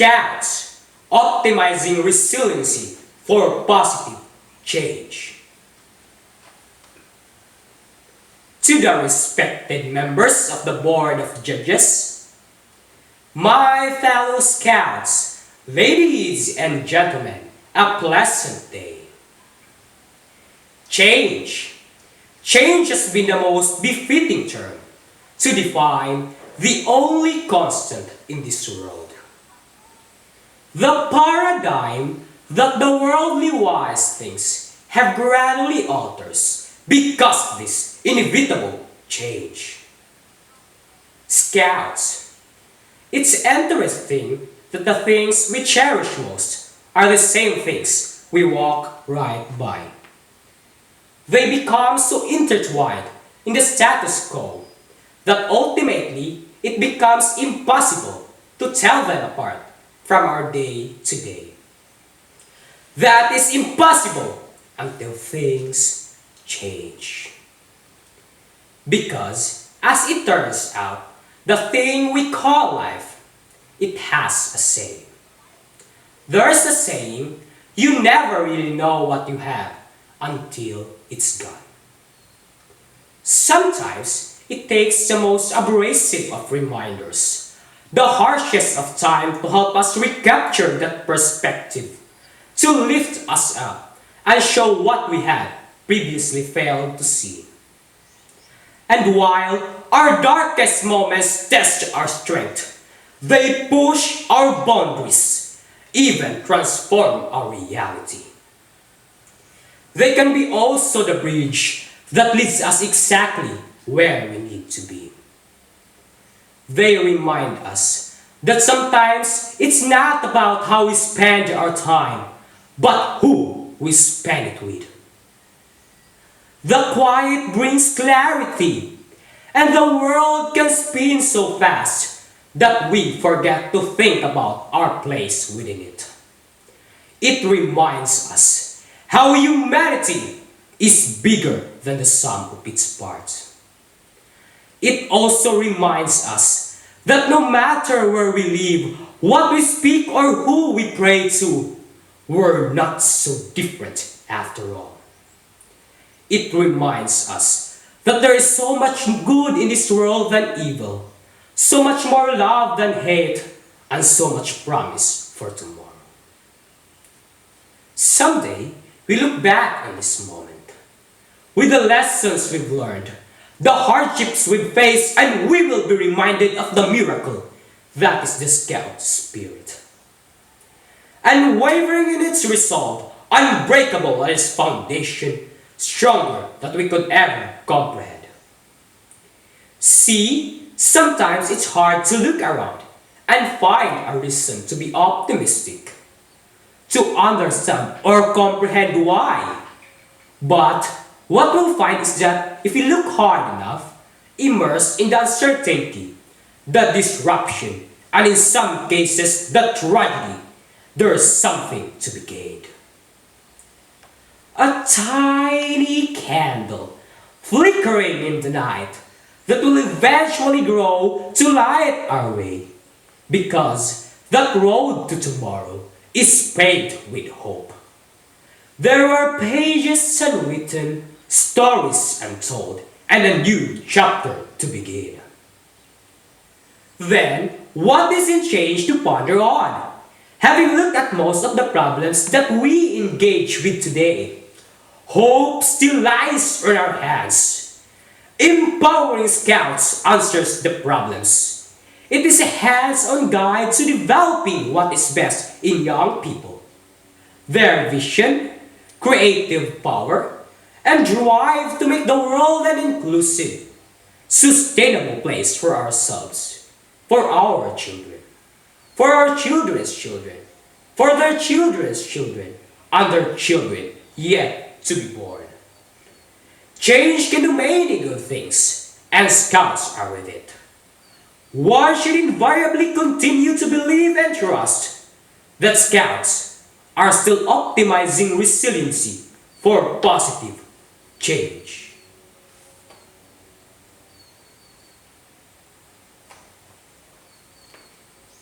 Scouts, optimizing resiliency for positive change. To the respected members of the Board of Judges, my fellow Scouts, ladies and gentlemen, a pleasant day. Change. Change has been the most befitting term to define the only constant in this world. The paradigm that the worldly wise things have gradually alters because of this inevitable change. Scouts, it's interesting that the things we cherish most are the same things we walk right by. They become so intertwined in the status quo that ultimately it becomes impossible to tell them apart from our day to day. That is impossible until things change. Because, as it turns out, the thing we call life, it has a saying. There's a saying, you never really know what you have until it's gone. Sometimes, it takes the most abrasive of reminders, the harshest of time to help us recapture that perspective, to lift us up and show what we had previously failed to see. And while our darkest moments test our strength, they push our boundaries, even transform our reality. They can be also the bridge that leads us exactly where we need to be. They remind us that sometimes it's not about how we spend our time, but who we spend it with. The quiet brings clarity, and the world can spin so fast that we forget to think about our place within it. It reminds us how humanity is bigger than the sum of its parts. It also reminds us that no matter where we live, what we speak or who we pray to, we're not so different after all. It reminds us that there is so much good in this world than evil, so much more love than hate, and so much promise for tomorrow. Someday, we look back on this moment, with the lessons we've learned, the hardships we've faced, and we will be reminded of the miracle that is the Scout spirit. Unwavering in its resolve, unbreakable at its foundation, stronger than we could ever comprehend. See, sometimes it's hard to look around and find a reason to be optimistic, to understand or comprehend why. But what we'll find is that if we look hard enough, immersed in the uncertainty, the disruption, and in some cases the tragedy, there is something to be gained. A tiny candle flickering in the night that will eventually grow to light our way, because that road to tomorrow is paved with hope. There are pages unwritten, stories untold, and a new chapter to begin. Then, what is in change to ponder on? Having looked at most of the problems that we engage with today, hope still lies in our hands. Empowering Scouts answers the problems. It is a hands-on guide to developing what is best in young people. Their vision, creative power, and drive to make the world an inclusive, sustainable place for ourselves, for our children, for our children's children, for their children's children, and their children yet to be born. Change can do many good things, and Scouts are with it. One should invariably continue to believe and trust that Scouts are still optimizing resiliency for positive change.